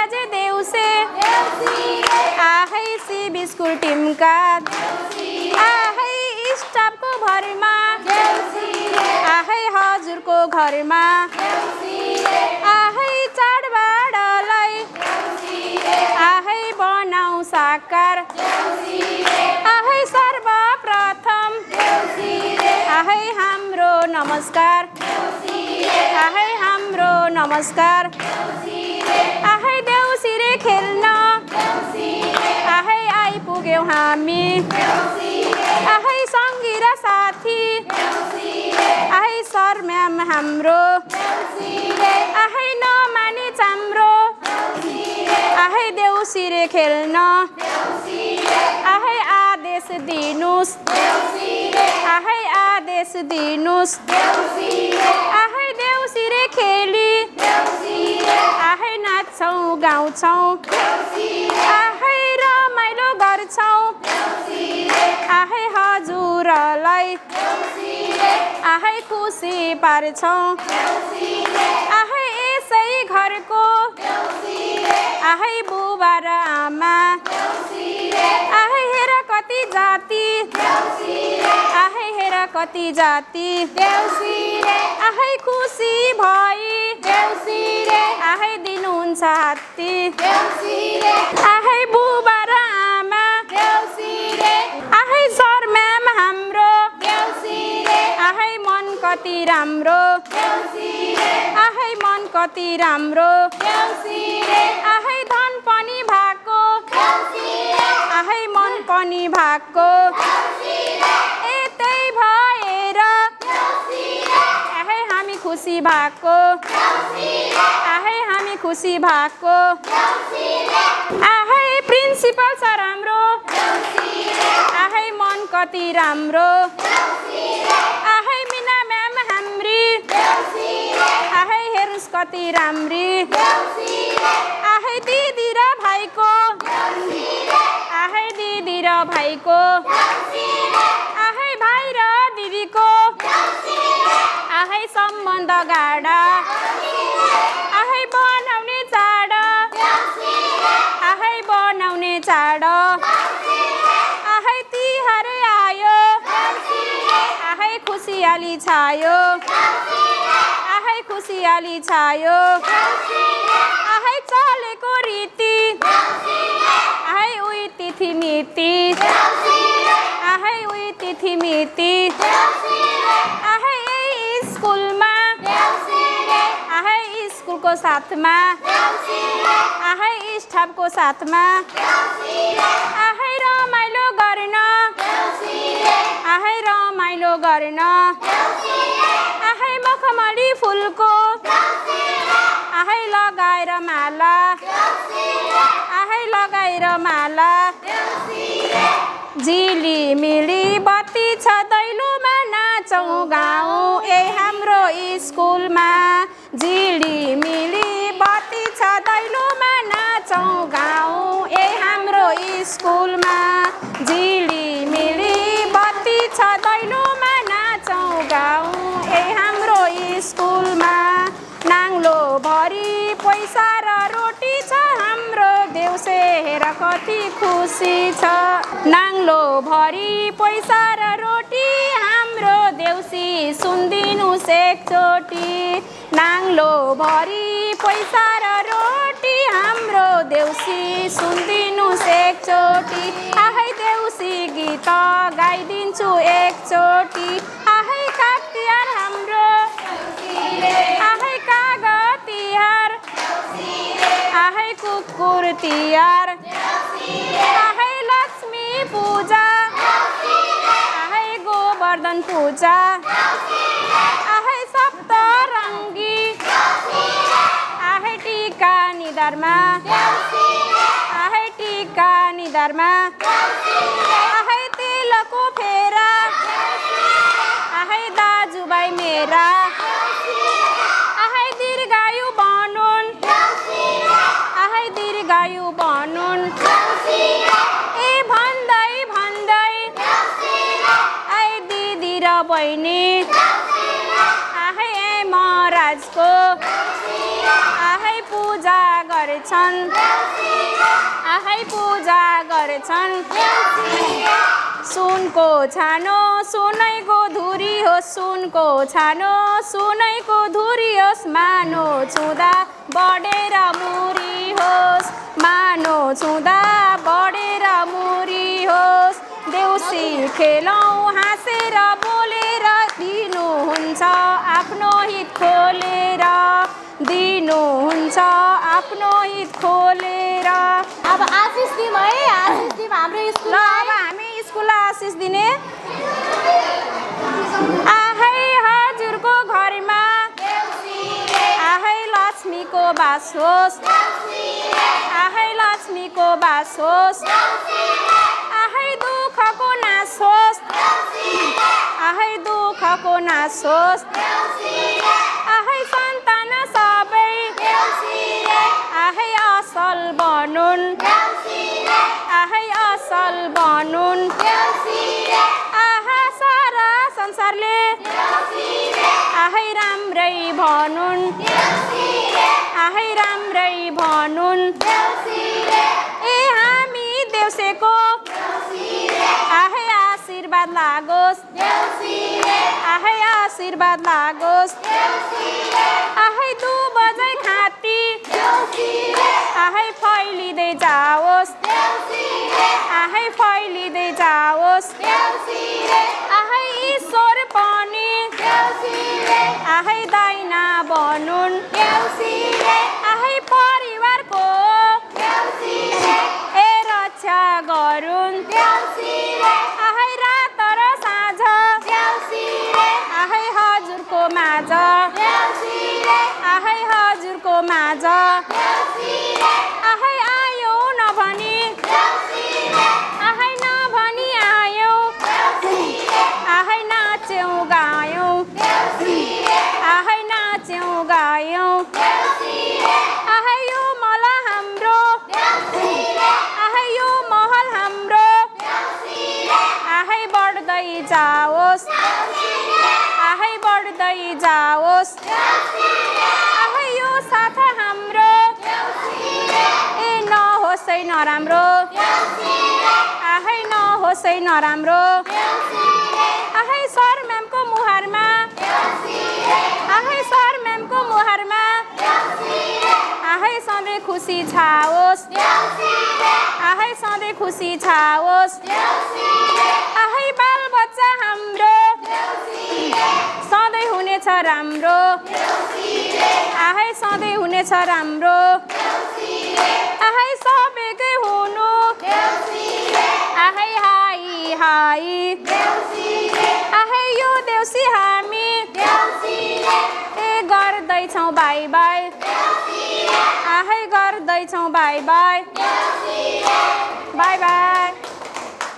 बाजे देउसे आहै सिबी स्कुल टिमका आहै स्टाफको भरमा आहै हजुरको घरमा आहै चाडबाडलाई आहै बनाऊ साकार आहै सर्वप्रथम आहै हाम्रो नमस्कार आहै हाम्रो नमस्कार आहै देउसिरे खेल्न आहै आइपुग्यौँ हामी आहै सङ्गी र साथी आहै सर म्याम हाम्रो आहै नमाने चाम्रो आहै देउसिरे खेल्न आहै आदेश दिनुस् आहै आदेश दिनुस् आहै देउसिरे खेली आहै नाच्छौँ गाउँछौँ आहै रमाइलो गर्छौँ आहै हजुरलाई आहै खुसी पार्छौँ आहै यसै घरको आहै बुबा र आमा आहै हेर कति जाति आहै हेर कति जाति आहै खुसी भई आहै दिनुहुन्छ हात्ती आहै बुबा र आमा आहै सर म्याम हाम्रो आहै मन कति राम्रो आहै मन कति राम्रो आहै धन पनि भएको आहै मन पनि भएको यतै भएर आहै हामी खुसी भएको आहै हामी खुसी भएको आहै प्रिन्सिपल सर हाम्रो आहै मन कति राम्रो आहै मिना म्याम हाम्री आहै हेर्नुस् कति राम्री आहै दिदी र भाइको आहै दिदी र भाइको आहै भाइ र दिदीको आहै सम्बन्ध गाढा आहै बनाउने चाड आहै बनाउने चाड आहै तिहार आयो आहै खुसियाली छायो आहै खुसियाली छायो आहै चलेको रीति आहै उही तिथि मिति आहै उही तिथि मिति आहै यही स्कुलमा आहै स्कुलको साथमा आहै स्टाफको साथमा आहै रमाइलो गर्न आहै रमाइलो गर्न आहै मखमली फुलको आहै लगाएर माला आहै लगाएर माला झिलिमिली बत्ती छ दैलोमा नाचौँ गाउँ ए हाम्रो स्कुलमा झिलिमिली बत्ती छ दैलोमा नाचौँ गाउँ ए हाम्रो स्कुलमा झिलिमिली बत्ती छ दैलोमा नाचौँ गाउँ ए हाम्रो स्कुलमा नाङ्लो भरि पैसा र रोटी छ हाम्रो देउसे हेर कति खुसी छ नाङ्लो भरि पैसा र रोटी हाम्रो देउसी सुनिदिनुस् एकचोटि नाङ्लो भरि पैसा र रोटी हाम्रो देउसी सुनिदिनुस् एकचोटि आहै देउसी गीत गाइदिन्छु एकचोटि आहै काग तिहार हाम्रो आहै काग तिहार आहै कुकुर तिहार आहै लक्ष्मी पूजा आहै गोवर्धन पूजा आहै सप्तरङ्गी आहै टीका निधारमा आहै टीका निधारमा आहै तिलको फेरा आहै दाजुभाइ मेरा आहै दीर्घायु बनुन् आहै दीर्घायु बनुन् ए भन्दै भन्दै आई दिदी र बहिनी आहै ए महाराजको आहै पूजा गरे गर्छन् आहै पूजा गर्छन् सुनको छानो सुनैको धुरी होस् सुनको छानो सुनैको धुरी होस् मानो छुँदा बढेर मुरी होस् मानो छुँदा बढेर मुरी होस् देउसी खेलौँ हाँसेर बोलेर दिनुहुन्छ आफ्नो हित खोलेर दिनुहुन्छ आफ्नो हित खोलेर अब आशिष दिउँ है आशिष दिउँ हाम्रो स्कुल ल अब हामी स्कुललाई आशिष दिने आहै हजुरको घरमा आहै लक्ष्मीको बास होस् आहै लक्ष्मीको बास होस् आहै दुःखको नाश होस् आहै दुःखको नाश होस् आहै सन्तान सबै आहै असल बनुन् आहै असल बनुन् आहा सारा संसारले आहै राम्रै भनुन् आहै राम्रै भनुन् ए हामी देउसेको आहै आशीर्वाद लागोस् आहै आशीर्वाद लागोस् आहै दुबजै खाती आहै फैलिँदै जाओस् आहै फैलिँदै जाओस् आहै ईश्वर पनि आहै दाइना बनुन् आहै परिवारको ए रक्षा गरून् आहै रात र साँझ आहै हजुरको माझ आहै हजुरको माझ आहै आयो नभनी आहै नभनी आयो आहै नाच्यौँ गायौँ आहै नाच्यौँ गायौँ आहै यो मल हाम्रो आहै यो महल हाम्रो आहै बढ्दै जाओस् आहै बढ्दै जाओस् आहै यो साथ हाम्रो ए नहोस् है नराम्रो आहै नहोस् है नराम्रो आहै सर म्यामको मुहारमा आहै सर म्यामको मुहारमा आहै सधैँ खुसी छाओस् आहै सधैँ खुसी छाओस् आहै बाल बच्चा हाम्रो सधैँ हुनेछ राम्रो आहै सधैँ हुनेछ राम्रो आहै सबैकै हुनु आहै हाई हाई आहै यो देउसी हामी ए गर्दैछौँ बाई बाई आहै गर्दैछौँ बाई बाई बाई बाई